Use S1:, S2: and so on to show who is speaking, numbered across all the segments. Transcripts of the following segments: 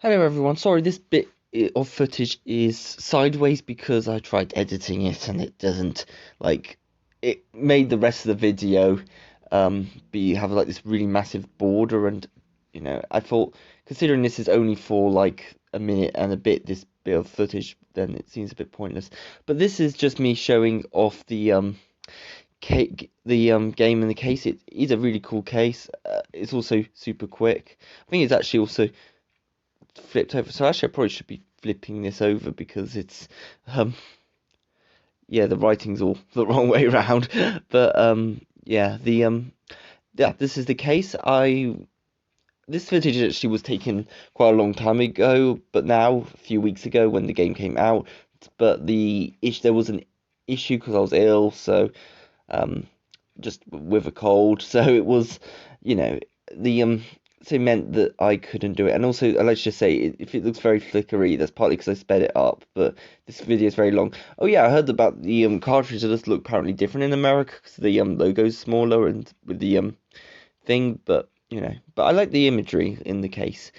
S1: Hello everyone, sorry this bit of footage is sideways because I tried editing it and it doesn't, like, it made the rest of the video have like this really massive border. And I thought, considering this is only for like a minute and a bit, this bit of footage, then it seems a bit pointless. But this is just me showing off the game in the case. It is a really cool case. It's also super quick. I think it's actually also flipped over. So actually, I probably should be flipping this over because it's, um, yeah, the writing's all the wrong way around. But yeah, this is the case. This footage actually was taken quite a long time ago, but now a few weeks ago when the game came out. But there was an issue because I was ill, so um, just with a cold. So it was, you know, the so it meant that I couldn't do it. And also, let's just say, if it looks very flickery, that's partly because I sped it up. But this video is very long. Oh yeah, I heard about the cartridge. It does look apparently different in America because the logo's smaller and with the thing. But I like the imagery in the case.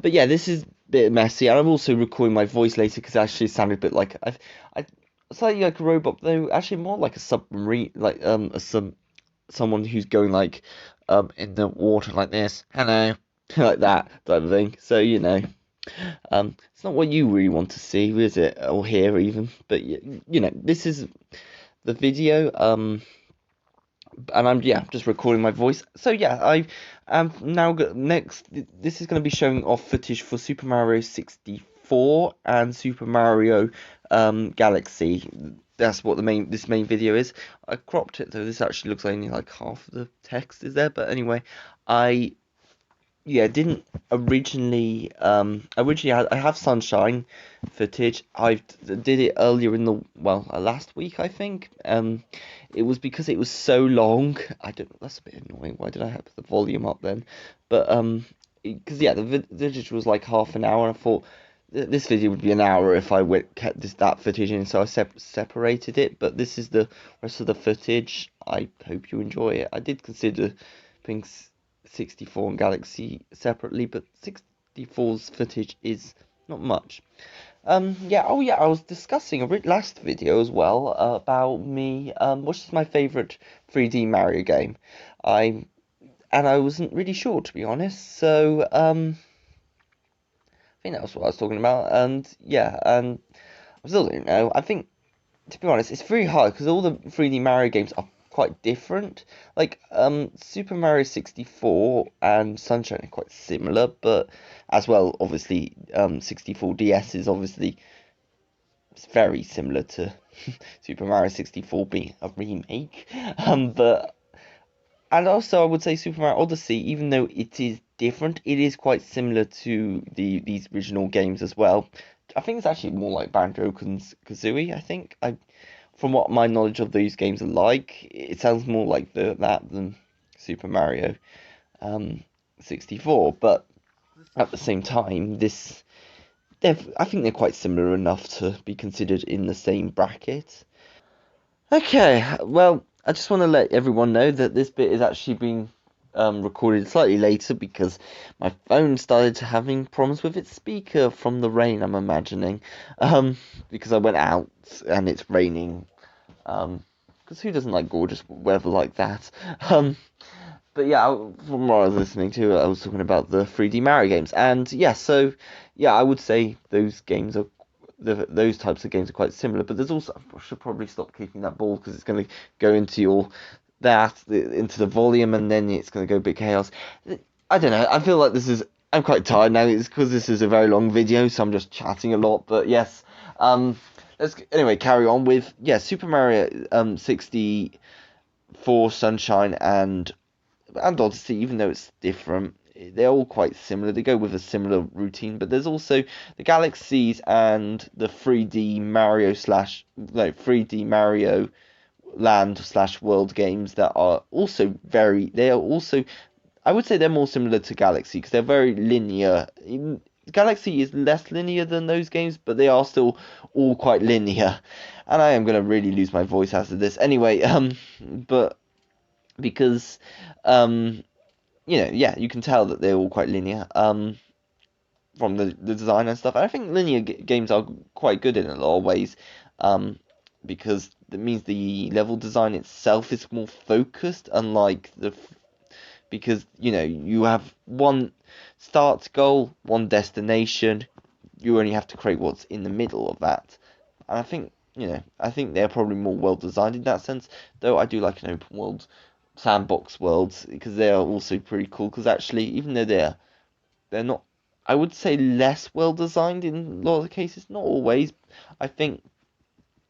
S1: But yeah, this is a bit messy, and I'm also recording my voice later because it actually sounded a bit like I slightly like a robot, though actually more like a submarine, like someone who's going like in the water like this, hello, like that type of thing. So it's not what you really want to see, is it, or hear even? But this is the video. And I'm just recording my voice. So yeah, I am now next. This is going to be showing off footage for Super Mario 64 and Super Mario Galaxy. That's what this main video is. I cropped it though. This actually looks like only like half of the text is there. But anyway, I didn't originally I have Sunshine footage. I did it earlier in the last week, I think. It was because it was so long. I don't know, that's a bit annoying. Why did I have the volume up then? But because the video was like half an hour, and I thought this video would be an hour if I kept that footage in, so I separated it. But this is the rest of the footage. I hope you enjoy it. I did consider things 64 and Galaxy separately, but 64's footage is not much. I was discussing a last video as well about me, which is my favorite 3D Mario game. I I wasn't really sure, to be honest. So I think that was what I was talking about. And yeah, and I still don't know. I think, to be honest, it's very hard because all the 3D Mario games are quite different. Like Super Mario 64 and Sunshine are quite similar, but as well, obviously, 64 DS is obviously very similar to Super Mario 64 being a remake. But and also I would say Super Mario Odyssey, even though it is different, it is quite similar to these original games as well. I think it's actually more like Banjo-Kazooie, I think. From what my knowledge of these games are like, it sounds more like that than Super Mario 64. But at the same time, I think they're quite similar enough to be considered in the same bracket. Okay, well, I just want to let everyone know that this bit is actually being recorded slightly later because my phone started having problems with its speaker from the rain, I'm imagining. Because I went out and it's raining. Because who doesn't like gorgeous weather like that? But yeah, from what I was listening to, I was talking about the 3D Mario games, and yeah, so yeah, I would say those types of games are quite similar. But there's also, I should probably stop kicking that ball because it's going to go into into the volume, and then it's going to go a bit chaos. I don't know. I feel like I'm quite tired now. It's because this is a very long video, so I'm just chatting a lot. But yes, let's anyway carry on with Super Mario 64 Sunshine and Odyssey, even though it's different, they're all quite similar. They go with a similar routine, but there's also the Galaxies and the 3D Mario slash no 3D Mario Land slash World games that are also they are also, I would say they're more similar to Galaxy because they're very linear. Galaxy is less linear than those games, but they are still all quite linear. And I am gonna really lose my voice after this. Anyway, but because you can tell that they're all quite linear. from the design and stuff. And I think linear games are quite good in a lot of ways, um, because that means the level design itself is more focused, unlike because you have one start goal, one destination. You only have to create what's in the middle of that. And I think they're probably more well designed in that sense. Though I do like an open world sandbox worlds because they are also pretty cool. Because actually, even though they're not, I would say, less well designed in a lot of the cases. Not always. I think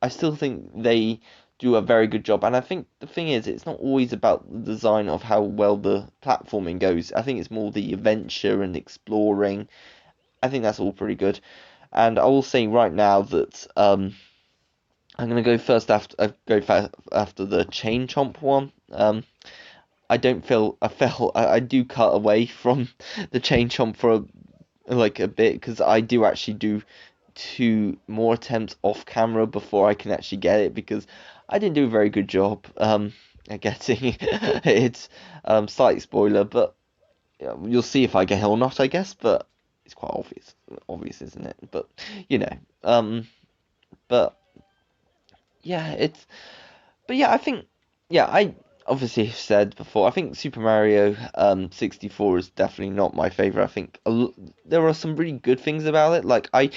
S1: I still think they do a very good job. And I think the thing is, it's not always about the design of how well the platforming goes. I think it's more the adventure and exploring. I think that's all pretty good. And I will say right now that I'm gonna go first after the Chain Chomp one. I don't feel I do cut away from the Chain Chomp for a bit because I do actually do two more attempts off camera before I can actually get it because I didn't do a very good job at getting it. Slight spoiler, but you'll see if I get it or not, I guess. But it's quite obvious, isn't it? But you know, but yeah, I think, yeah, I obviously said before, I think Super Mario 64 is definitely not my favorite. I think there are some really good things about it. Like I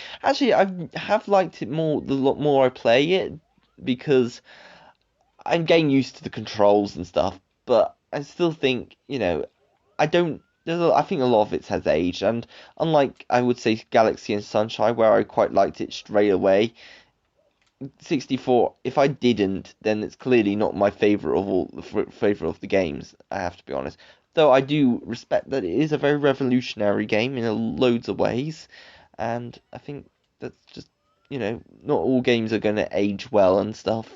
S1: have liked it more the lot more I play it because I'm getting used to the controls and stuff. But I still think, I don't. I think a lot of it has aged, and unlike I would say Galaxy and Sunshine, where I quite liked it straight away, 64, if I didn't, then it's clearly not my favorite of the games, I have to be honest. Though I do respect that it is a very revolutionary game in loads of ways, and I think that's just, not all games are going to age well and stuff,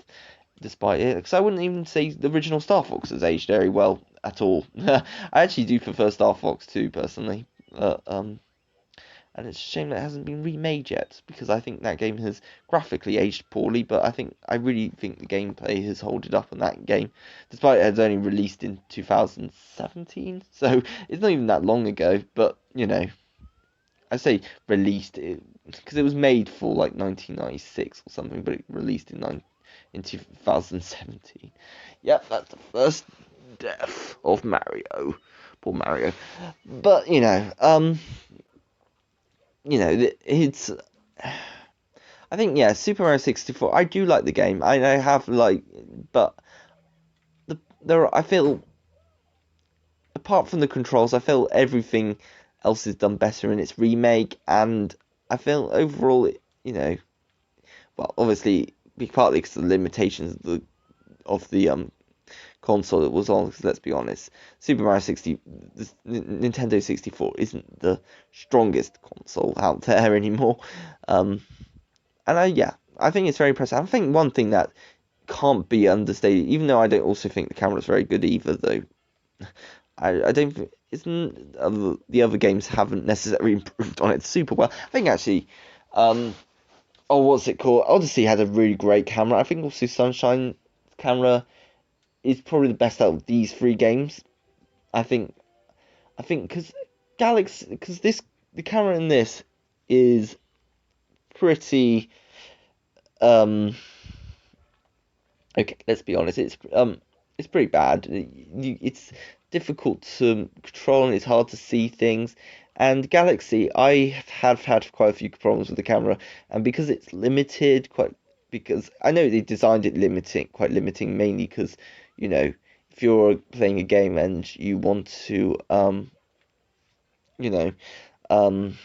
S1: despite it. Because I wouldn't even say the original Star Fox has aged very well at all. I actually do prefer Star Fox 2, personally. And it's a shame that it hasn't been remade yet because I think that game has graphically aged poorly, but I really think the gameplay has holded up in that game, despite it has only released in 2017, so it's not even that long ago. But I say released because it was made for like 1996 or something, but it released in 2017. Yep, that's the first death of Mario. Poor Mario. But it's. I think, yeah, Super Mario 64. I do like the game. I have but I feel, apart from the controls, I feel everything else is done better in its remake, and I feel overall, well, obviously, partly because of the limitations of the console it was on. 'Cause let's be honest, Super Mario 60, Nintendo 64 isn't the strongest console out there anymore. Um, And I think it's very impressive. I think one thing that can't be understated, even though I don't also think the camera's very good either, though. I don't think the other games haven't necessarily improved on it super well. I think actually, um, what's it called? Odyssey had a really great camera. I think also Sunshine camera is probably the best out of these three games. I think because the camera in this is pretty um okay, let's be honest. It's pretty bad. It's difficult to control and it's hard to see things. And Galaxy, I have had quite a few problems with the camera, and because it's limited, because I know they designed it quite limiting, mainly because, if you're playing a game and you want to, you know, um,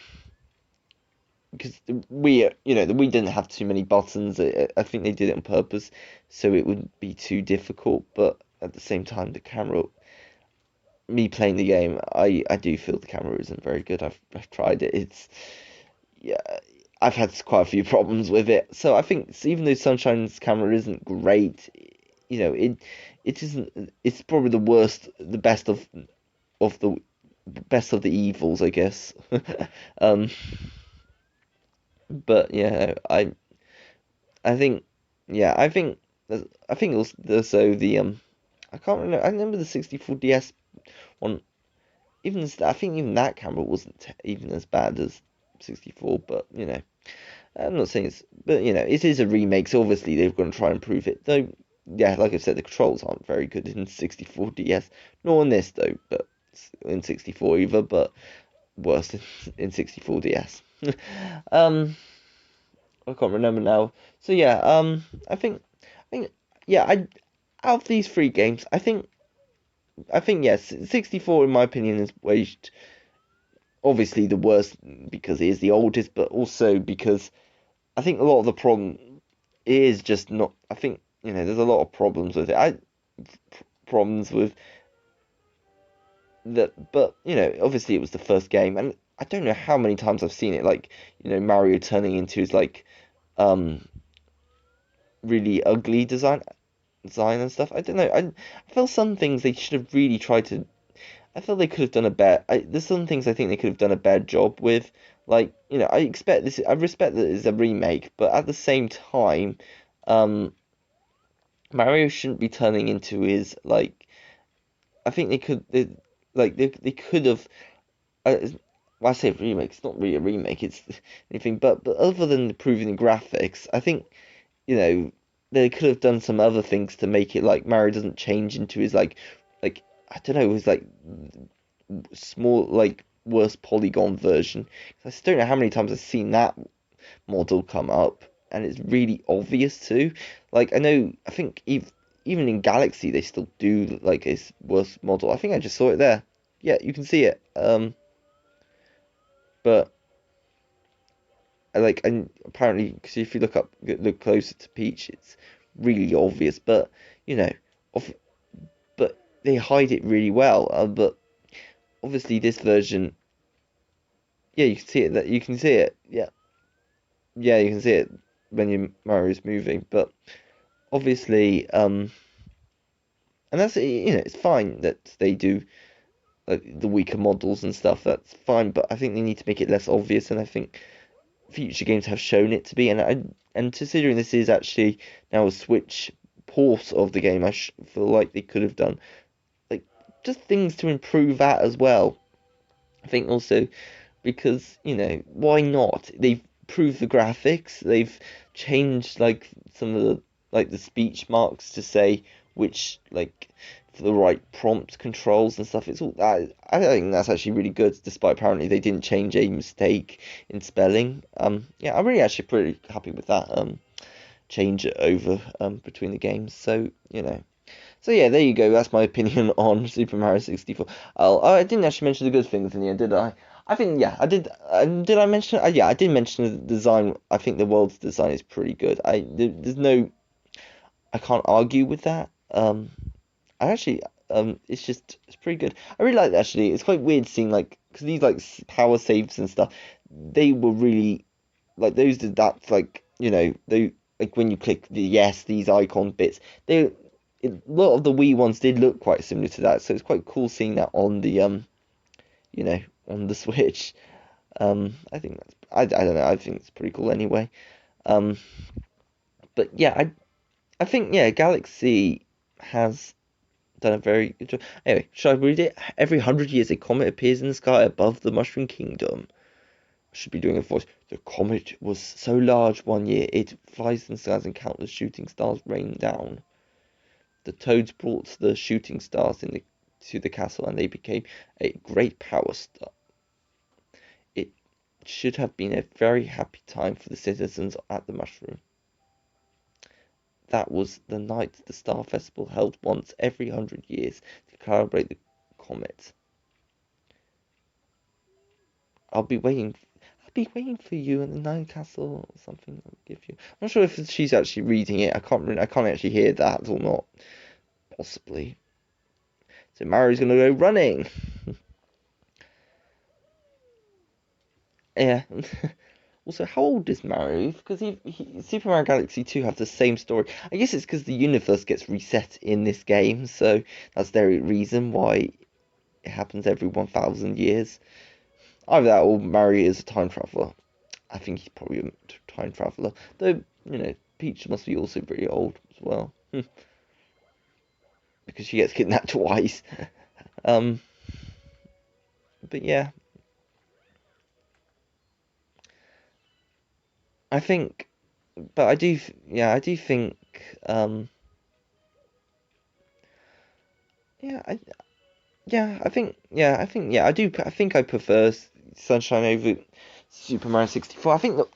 S1: because we didn't have too many buttons. I think they did it on purpose, so it wouldn't be too difficult. But at the same time, the camera, me playing the game, I do feel the camera isn't very good. I've tried it. Yeah, I've had quite a few problems with it. So I think even though Sunshine's camera isn't great, it isn't. It's probably the of the best of the evils, I guess. um, but yeah, I think, yeah, I think also I can't remember. I remember the 64DS one. I think even that camera wasn't even as bad as 64, but I'm not saying it's, but it is a remake, so obviously they're going to try and improve it. Though, yeah, like I said, the controls aren't very good in 64 DS, nor in this though, but in 64 either, but worse in 64 DS. um, I can't remember now. So yeah, I think, yeah, out of these three games, I think yes, 64 in my opinion is waged obviously the worst because it is the oldest, but also because I think a lot of the problem is just not. I think there's a lot of problems with it. Problems with that, but obviously it was the first game, and I don't know how many times I've seen it. Like Mario turning into his like um really ugly design and stuff. I don't know. I feel some things they should have really tried to. I feel they could have done a better. There's some things I think they could have done a better job with. Like I expect this. I respect that it's a remake, but at the same time, um, Mario shouldn't be turning into his like. I think they could have. Well, I say remake. It's not really a remake. It's anything, but other than improving the graphics, I think you know, they could have done some other things to make it like Mario doesn't change into his like I don't know, his like small like worse polygon version. I just don't know how many times I've seen that model come up, and it's really obvious too. Like I think even in Galaxy they still do like a worse model. I think I just saw it there. Yeah, you can see it. But and apparently, because if you look closer to Peach, it's really obvious. But you know, of, but they hide it really well. But obviously, this version, yeah, you can see it. That you can see it. Yeah, yeah, you can see it when your Mario's moving. But obviously, and that's it's fine that they do like the weaker models and stuff. That's fine. But I think they need to make it less obvious. And I think future games have shown it to be, and considering this is actually now a Switch port of the game, feel like they could have done like just things to improve that as well. I think also because why not? They've improved the graphics. They've changed like some of the speech marks to say which like for the right prompt controls and stuff. It's all I think that's actually really good, despite apparently they didn't change a mistake in spelling. Yeah, I'm really actually pretty happy with that change over between the games. So so yeah, there you go. That's my opinion on Super Mario 64. I didn't actually mention the good things in the end, did I? I think yeah, I did. Did I mention? Yeah, I did mention the design. I think the world's design is pretty good. There's no, I can't argue with that. I actually, it's pretty good. I really like it, actually. It's quite weird seeing like because these like power saves and stuff, they were really like those that's like they like when you click the yes these icon bits a lot of the Wii ones did look quite similar to that, so it's quite cool seeing that on the you know on the Switch. I think I don't know, I think it's pretty cool anyway. Um, but yeah, I think yeah, Galaxy has done a very good job. Anyway, should I read it? Every 100 years, a comet appears in the sky above the Mushroom Kingdom. I should be doing a voice. The comet was so large one year it flies in the skies and countless shooting stars rain down. The toads brought the shooting stars to the castle, and they became a great power star. It should have been a very happy time for the citizens at the Mushroom. That was the night the Star Festival held once every 100 years to celebrate the comet. I'll be waiting. I'll be waiting for you in the Nine Castle or something. I'll give you. I'm not sure if she's actually reading it. I can't actually hear that or not. Possibly. So Mario's gonna go running. Yeah. Also, how old is Mario? Because Super Mario Galaxy 2 have the same story. I guess it's because the universe gets reset in this game, so that's the reason why it happens every 1,000 years. Either that or Mario is a time traveler. I think he's probably a time traveler. Though, Peach must be also pretty old as well. Because she gets kidnapped twice. Um, but yeah. I think, but I do, yeah, I do think, yeah, I think I prefer Sunshine over Super Mario 64. I think that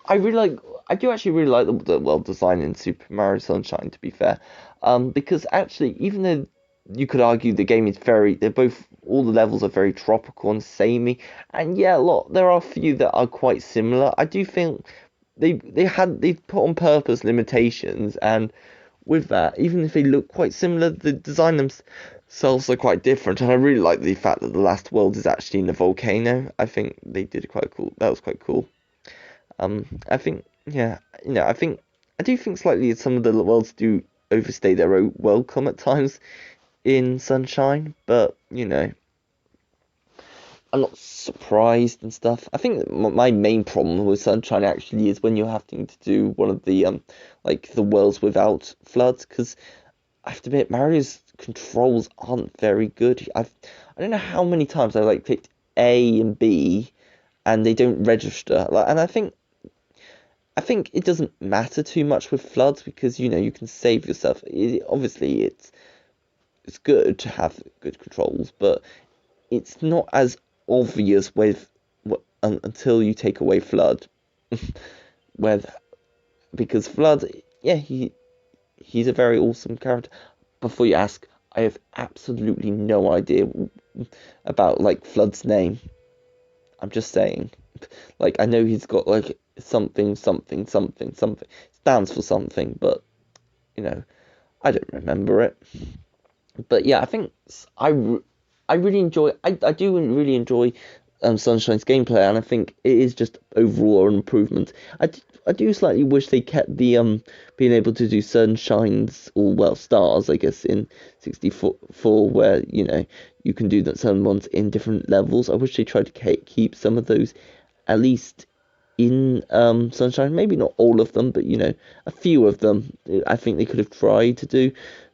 S1: I do actually really like the world design in Super Mario Sunshine, to be fair. Because actually, even though you could argue the game is all the levels are very tropical and samey, and yeah, there are a few that are quite similar. I do think they put on purpose limitations, and with that, even if they look quite similar, the design themselves are quite different. And I really like the fact that the last world is actually in a volcano. I think they did quite cool. That was quite cool. I think, yeah, I do think slightly some of the worlds do overstay their welcome at times in Sunshine, but I'm not surprised and stuff. I think that my main problem with Sunshine actually is when you're having to do one of the like the worlds without floods, because I have to admit Mario's controls aren't very good. I don't know how many times I like clicked A and B and they don't register. And I think it doesn't matter too much with floods because you can save yourself. Obviously it's good to have good controls, but it's not as obvious until you take away flood. Where Because flood, yeah, he's a very awesome character. Before you ask, I have absolutely no idea about like Flood's name. I'm just saying. Like I know he's got like something something something something stands for something, but you know I don't remember it. But yeah, I think I really enjoy. I do really enjoy Sunshine's gameplay, and I think it is just overall an improvement. I do slightly wish they kept the being able to do Sunshine's or well stars, I guess, in 64, where you can do that certain ones in different levels. I wish they tried to keep some of those at least in Sunshine. Maybe not all of them, but a few of them. I think they could have tried to do,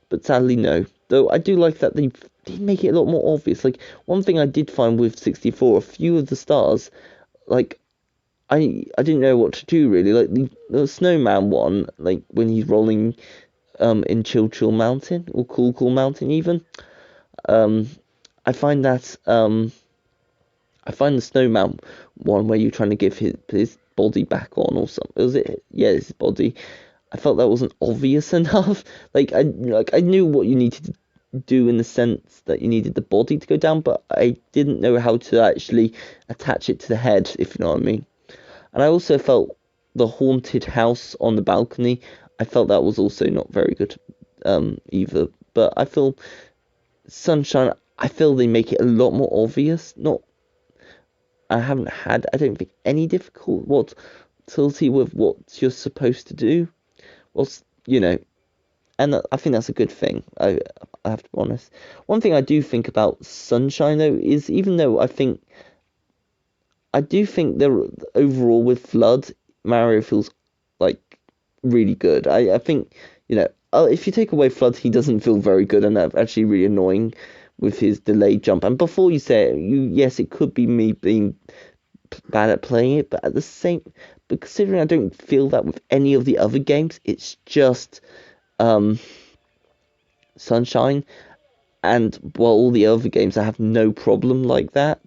S1: but sadly no. Though I do like that they did make it a lot more obvious. Like one thing I did find with 64, a few of the stars, like I didn't know what to do really. Like the snowman one, like when he's rolling in Chill Mountain or Cool Mountain even. Um I find that I find the snowman one where you're trying to give his body back on or something. Was it? Yeah, his body. I felt that wasn't obvious enough. I knew what you needed to do in the sense that you needed the body to go down, but I didn't know how to actually attach it to the head, if you know what I mean. And I also felt the haunted house on the balcony. I felt that was also not very good, either. But I feel Sunshine. I feel they make it a lot more obvious. Not I haven't had, I don't think, any difficulty with what you're supposed to do. Well, and I think that's a good thing. I have to be honest. One thing I do think about Sunshine though is even though I do think there overall with Flood, Mario feels like really good. I think if you take away Flood, he doesn't feel very good, and that's actually really annoying with his delayed jump. And before you say it, yes, it could be me being bad at playing it, but considering I don't feel that with any of the other games, it's just um, Sunshine, and while all the other games I have no problem like that,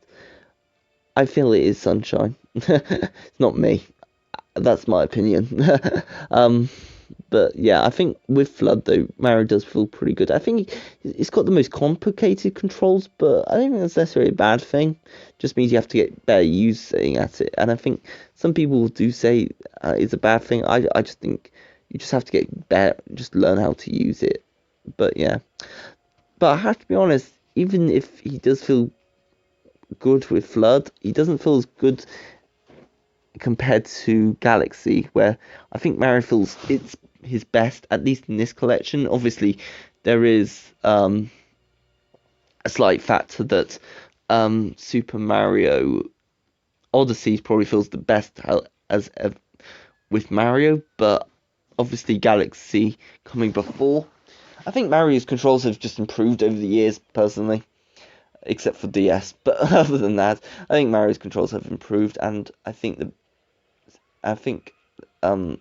S1: I feel it is Sunshine. It's not me. That's my opinion. um, but yeah, I think with Flood though, Mario does feel pretty good. I think it's got the most complicated controls, but I don't think that's necessarily a bad thing. Just means you have to get better using at it. And I think some people do say it's a bad thing. I just think you just have to get better, just learn how to use it. But yeah, but I have to be honest. Even if he does feel good with Flood, he doesn't feel as good compared to Galaxy, where I think Mario feels it's his best, at least in this collection. Obviously, there is a slight factor that Super Mario Odyssey probably feels the best as with Mario, but obviously Galaxy coming before. I think Mario's controls have just improved over the years, personally, except for DS. But other than that, I think Mario's controls have improved, and I think um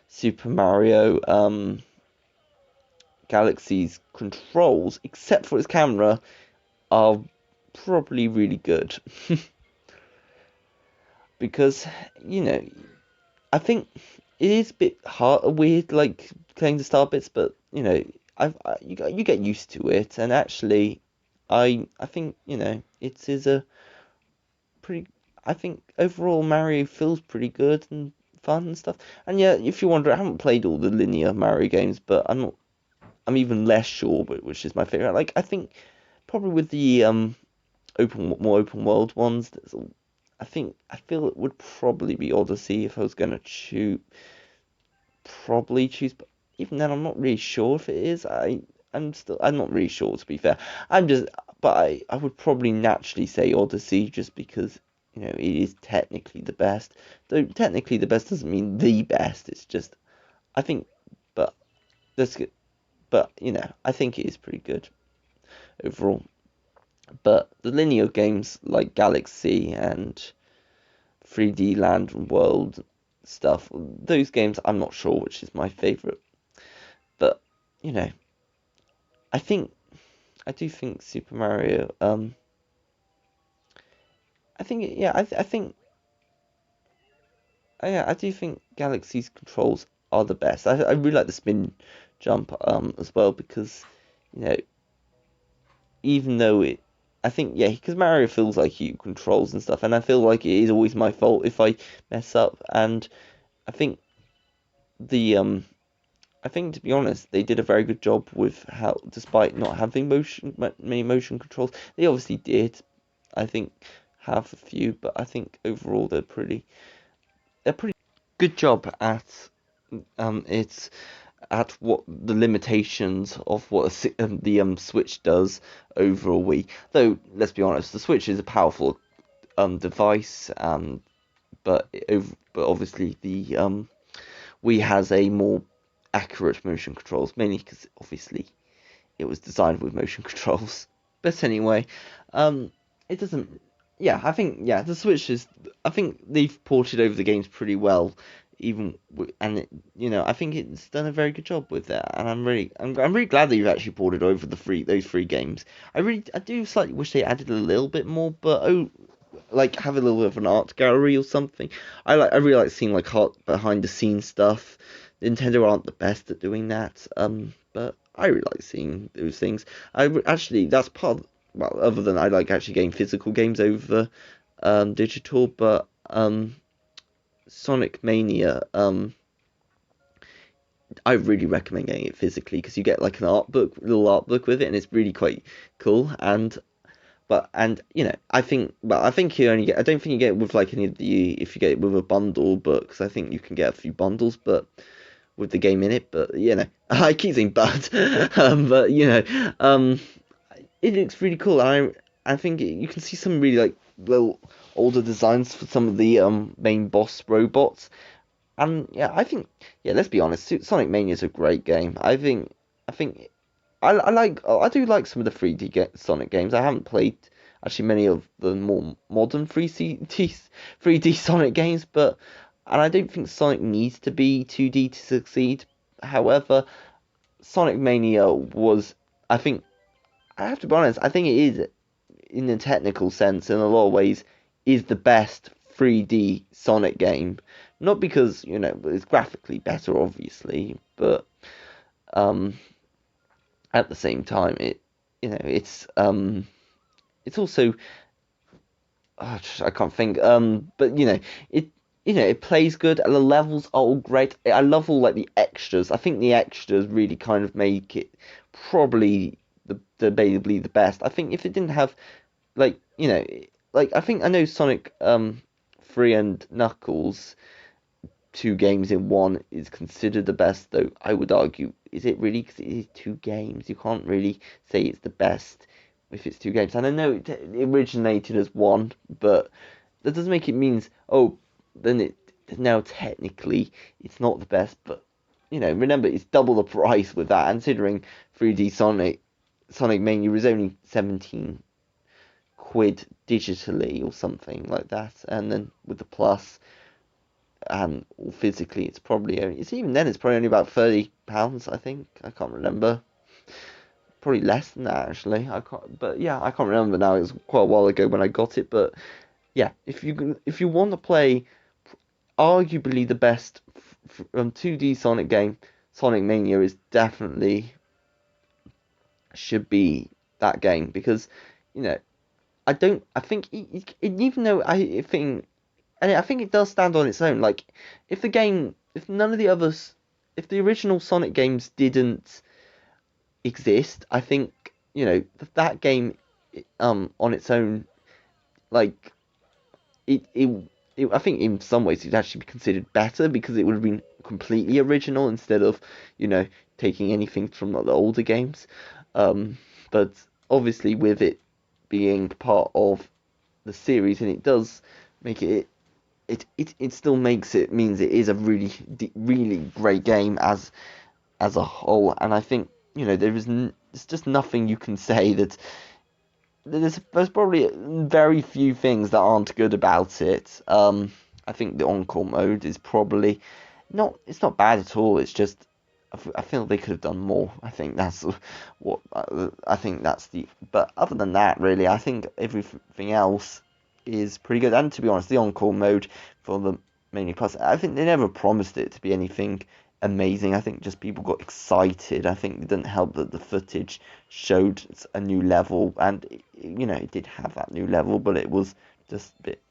S1: Super Mario Galaxy's controls, except for its camera, are probably really good. Because, you know, I think it is a bit hard, weird, like playing the star bits, but you get used to it, and actually, I think it is a pretty. I think overall Mario feels pretty good and fun and stuff. And yeah, if you wonder, I haven't played all the linear Mario games, but I'm not. I'm even less sure, but which is my favorite. Like I think probably with the more open world ones, I feel it would probably be Odyssey if I was gonna choose, but even then, I'm not really sure if it is. I'm not really sure to be fair. I'm just, but I would probably naturally say Odyssey just because it is technically the best. Though technically the best doesn't mean the best. It's just I think, but that's good. But I think it is pretty good overall. But the linear games like Galaxy and 3D Land and World stuff, those games I'm not sure which is my favorite. But you know, I think I do think Super Mario. I think yeah, I think yeah, I do think Galaxy's controls are the best. I really like the spin jump as well because you know even though I think yeah, because Mario feels like you controls and stuff, and I feel like it is always my fault if I mess up. And I think the I think to be honest, they did a very good job with how, despite not having many motion controls, they obviously did. I think have a few, but I think overall they're pretty good job at it's at what the limitations of what the Switch does over a Wii. Though let's be honest, the Switch is a powerful device, but obviously the Wii has a more accurate motion controls, mainly because obviously it was designed with motion controls. But anyway, it doesn't. Yeah, I think the Switch is. I think they've ported over the games pretty well, and I think it's done a very good job with that. And I'm really glad that you've actually ported over those three games. I do slightly wish they added a little bit more, but like have a little bit of an art gallery or something. I really like seeing like art behind the scenes stuff. Nintendo aren't the best at doing that, but I really like seeing those things. Actually that's part of, well, other than I like actually getting physical games over digital, but Sonic Mania, I really recommend getting it physically because you get like little art book with it, and it's really quite cool. And I think you only get. I don't think you get it with like any of the if you get it with a bundle book, because I think you can get a few bundles, but with the game in it. But I keep saying but, but it looks really cool. I think you can see some really like little older designs for some of the main boss robots. And yeah, I think let's be honest, Sonic Mania is a great game. I think I do like some of the 3D Sonic games. I haven't played actually many of the more modern 3D Sonic games, and I don't think Sonic needs to be 2D to succeed. However, Sonic Mania was, I think, I have to be honest, I think it is, in a technical sense, in a lot of ways, is the best 3D Sonic game. Not because, it's graphically better, obviously, but um, at the same time, it's also, I can't think, but it plays good, and the levels are all great. I love all like the extras. I think the extras really kind of make it probably debatably the best. I think if it didn't have like like I know Sonic 3 and Knuckles, two games in one, is considered the best, though I would argue, is it really? Because it is two games. You can't really say it's the best if it's two games. And I know it originated as one, but that doesn't make it means, oh, then it now technically it's not the best. But remember, it's double the price with that, considering 3D Sonic Mania was only 17 quid digitally or something like that, and then with the plus, and physically it's probably only, it's even then it's probably only about £30, I think. I can't remember. Probably less than that actually. I can't, but yeah, I can't remember now. It was quite a while ago when I got it, but yeah, if you want to play arguably the best 2D Sonic game, Sonic Mania is definitely should be that game because you know I think even though I think and I think it does stand on its own. Like if none of the others, if the original Sonic games didn't exist, I think that game on its own, like it, it, I think in some ways it'd actually be considered better because it would have been completely original instead of, you know, taking anything from the older games. But obviously with it being part of the series and it does make it still makes it means it is a really great game as a whole. And I think, there's just nothing you can say that there's probably very few things that aren't good about it. I think the encore mode is probably it's not bad at all. It's just I feel they could have done more. I think that's what I think that's the. But other than that, really, I think everything else is pretty good. And to be honest, the encore mode for the Mania Plus, I think they never promised it to be anything amazing. I think just people got excited. I think it didn't help that the footage showed a new level, and it did have that new level, but it was just a bit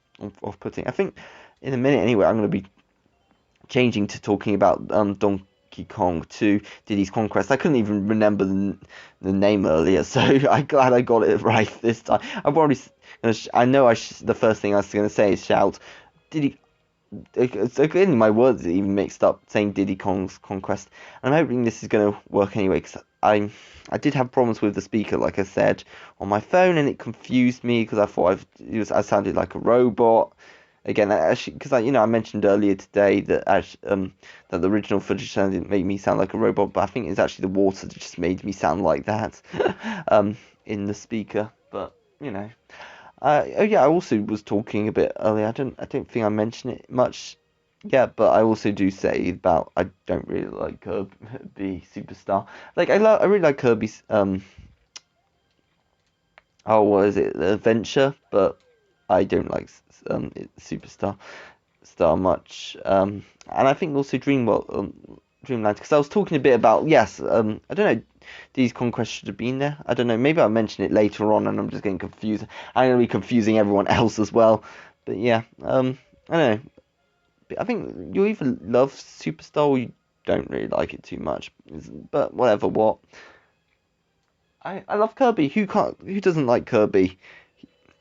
S1: off-putting. I think in a minute anyway, I'm going to be changing to talking about Donkey Kong 2 Diddy's Conquest. I couldn't even remember the name earlier, so I'm glad I got it right this time. I'm probably I know the first thing I was going to say is shout Diddy. It's again my words are even mixed up saying Diddy Kong's Conquest. I'm hoping this is going to work anyway because I did have problems with the speaker, like I said, on my phone, and it confused me because I thought I sounded like a robot. Again, actually, because I mentioned earlier today that that the original footage sounded made me sound like a robot, but I think it's actually the water that just made me sound like that in the speaker. But oh yeah, I also was talking a bit earlier. I don't think I mentioned it much. Yeah, but I also do say about I don't really like Kirby Superstar. Like I really like Kirby's oh, what is it, Adventure, but I don't like Superstar Star much. And I think also Dreamland, because I was talking a bit about yes. I don't know. These conquests should have been there. I don't know. Maybe I'll mention it later on, and I'm just getting confused. I'm gonna be confusing everyone else as well. But yeah. I don't know. I think you either love Superstar or you don't really like it too much. But whatever. What. I love Kirby. Who doesn't like Kirby?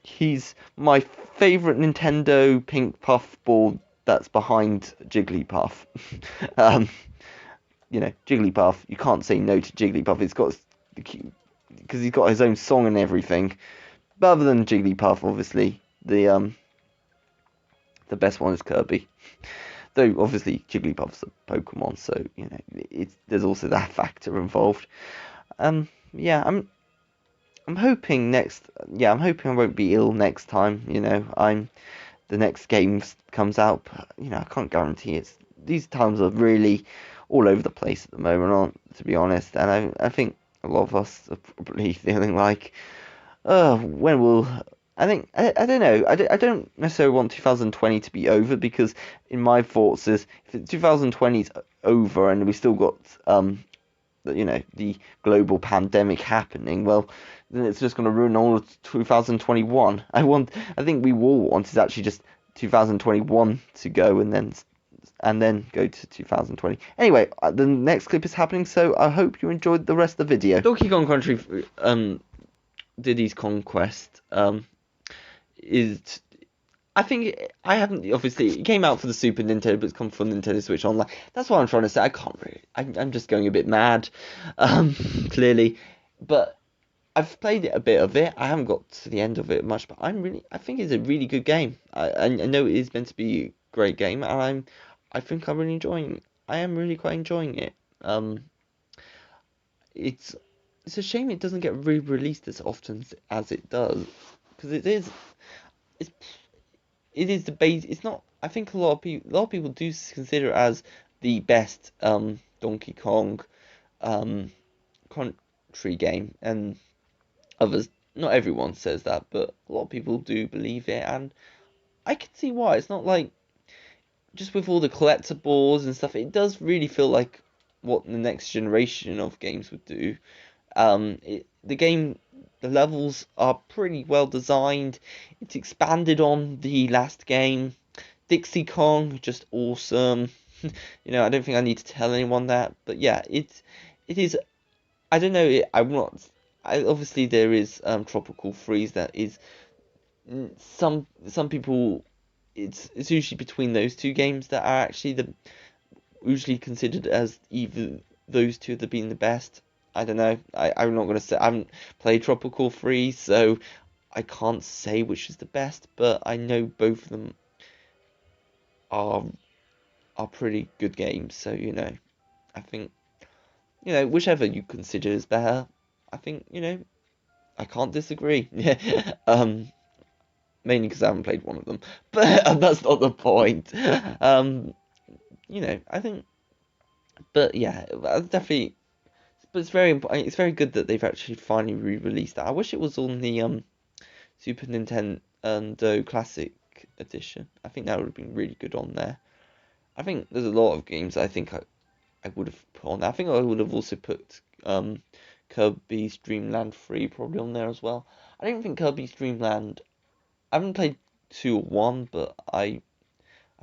S1: He's my favorite Nintendo pink puffball that's behind Jigglypuff. um, Jigglypuff. You can't say no to Jigglypuff. It's got because he's got his own song and everything. But other than Jigglypuff, obviously the best one is Kirby. Though obviously Jigglypuff's a Pokemon, so there's also that factor involved. Yeah, I'm hoping I'm hoping I won't be ill next time. The next game comes out. But, I can't guarantee it. These times are really all over the place at the moment, to be honest. And I think a lot of us are probably feeling like, when will. I don't know. I don't necessarily want 2020 to be over because in my thoughts is if 2020 is over and we still got the global pandemic happening, well, then it's just going to ruin all of 2021. I think we all want is actually just 2021 to go and then go to 2020. Anyway, the next clip is happening, so I hope you enjoyed the rest of the video. Donkey Kong Country, Diddy's Conquest, is. I think I haven't obviously it came out for the Super Nintendo, but it's come from Nintendo Switch Online. That's what I'm trying to say. I can't really. I'm just going a bit mad, clearly, but I've played it a bit of it. I haven't got to the end of it much, but I think it's a really good game. I know it is meant to be a great game, and I think I'm really enjoying. I am really quite enjoying it. It's a shame it doesn't get re-released as often as it does, because it's it is the base. It's not. I think a lot of people do consider it as the best Donkey Kong um country game, and others, not everyone says that, but a lot of people do believe it, and I can see why. It's not like just with all the collectibles and stuff, it does really feel like what the next generation of games would do. The game, the levels are pretty well designed. It's expanded on the last game. Dixie Kong, just awesome. I don't think I need to tell anyone that, but yeah, it is. I don't know. I'm not. Obviously there is Tropical Freeze that is some people. It's usually between those two games that are actually the usually considered as either those two that being the best. I don't know. I'm not gonna say I haven't played Tropical Freeze, so I can't say which is the best, but I know both of them are are pretty good games. So I think whichever you consider is better. I think I can't disagree. um, Mainly because I haven't played one of them, but that's not the point. I think, but yeah, definitely. But it's very good that they've actually finally re-released that. I wish it was on the Super Nintendo Classic Edition. I think that would have been really good on there. I think there's a lot of games I think I would have put on there. I think I would have also put Kirby's Dream Land 3 probably on there as well. I don't think Kirby's Dream Land. I haven't played 2 or 1, but I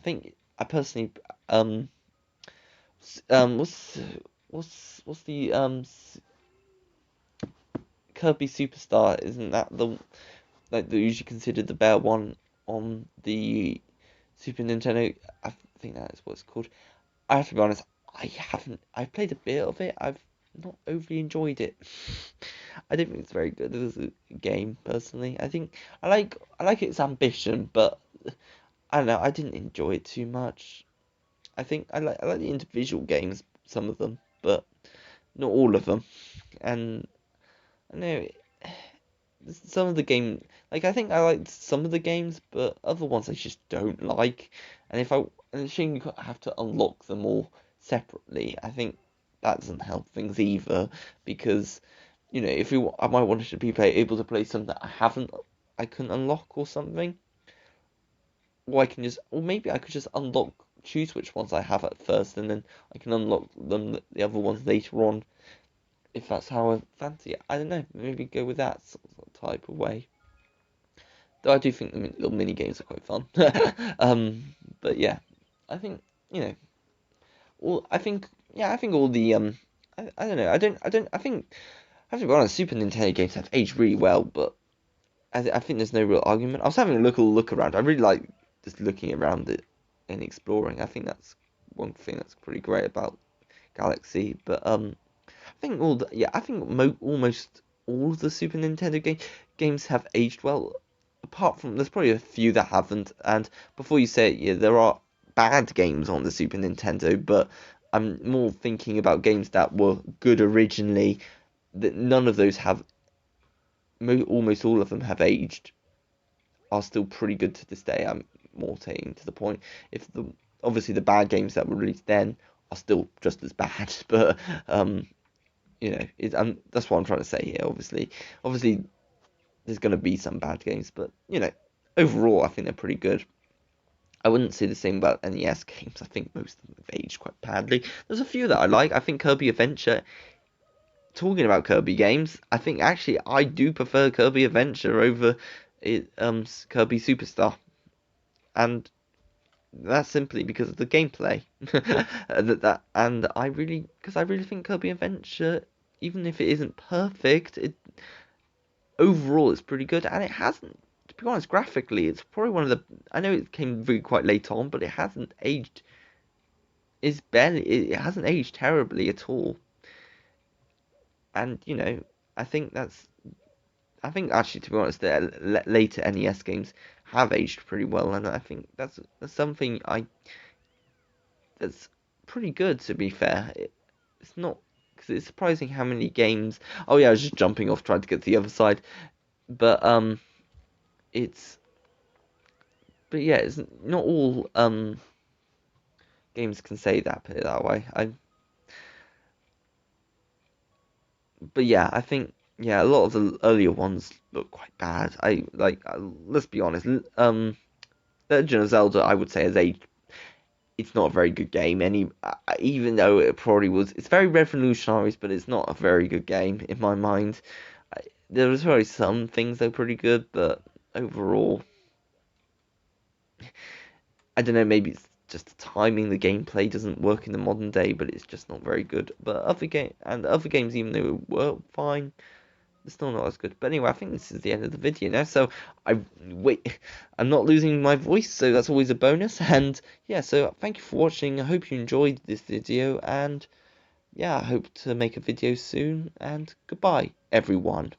S1: think I personally what's the Kirby Superstar? Isn't that the like the usually considered the better one on the Super Nintendo? I think that is what it's called. I have to be honest, I haven't. I've played a bit of it. I've not overly enjoyed it. I don't think it's very good as a game personally. I like its ambition, but I don't know. I didn't enjoy it too much. I like the individual games, some of them, but not all of them. And I know some of the game, like I think I liked some of the games, but other ones I just don't like. And if I and shame you have to unlock them all separately, I think that doesn't help things either. Because if I might want to be able to play something that I couldn't unlock or something, or maybe I could just choose which ones I have at first, and then I can unlock the other ones later on if that's how I fancy it. I don't know. Maybe go with that sort of type of way. Though I do think the little mini games are quite fun. But yeah, I think I think I think all the I don't know. I think I have to be honest. Super Nintendo games have aged really well, but I think there's no real argument. I was having a look around. I really like just looking around it and exploring. I think that's one thing that's pretty great about Galaxy. But I think I think almost all of the Super Nintendo games have aged well. Apart from there's probably a few that haven't. And before you say it, yeah, there are bad games on the Super Nintendo, but I'm more thinking about games that were good originally. That none of those have, almost all of them have aged, are still pretty good to this day. I'm more saying to the point. If the Obviously the bad games that were released then are still just as bad, but that's what I'm trying to say here. Obviously, there's going to be some bad games, but overall, I think they're pretty good. I wouldn't say the same about NES games. I think most of them have aged quite badly. There's a few that I like. I think Kirby Adventure. Talking about Kirby games, I think actually I do prefer Kirby Adventure over Kirby Superstar, and that's simply because of the gameplay. And I really think Kirby Adventure, even if it isn't perfect, overall it's pretty good, and it hasn't. To be honest, graphically, it's probably one of the. I know it came really quite late on, but it hasn't aged. It hasn't aged terribly at all. And I think that's. I think actually, to be honest, the later NES games have aged pretty well, and I think that's something that's pretty good to be fair. It's not because it's surprising how many games. Oh yeah, I was just jumping off trying to get to the other side, but it's but yeah, it's not all games can say that, put it that way. But yeah, I think yeah, a lot of the earlier ones look quite bad. I like let's be honest. Legend of Zelda, I would say, it's not a very good game. Even though it probably was, it's very revolutionary, but it's not a very good game in my mind. There was probably some things that were pretty good, but overall, I don't know. Maybe it's just the timing. The gameplay doesn't work in the modern day, but it's just not very good. But other games, even though it were fine, it's still not as good. But anyway, I think this is the end of the video now. So I wait, I'm not losing my voice, so that's always a bonus. And yeah, so thank you for watching. I hope you enjoyed this video, and yeah, I hope to make a video soon. And goodbye, everyone.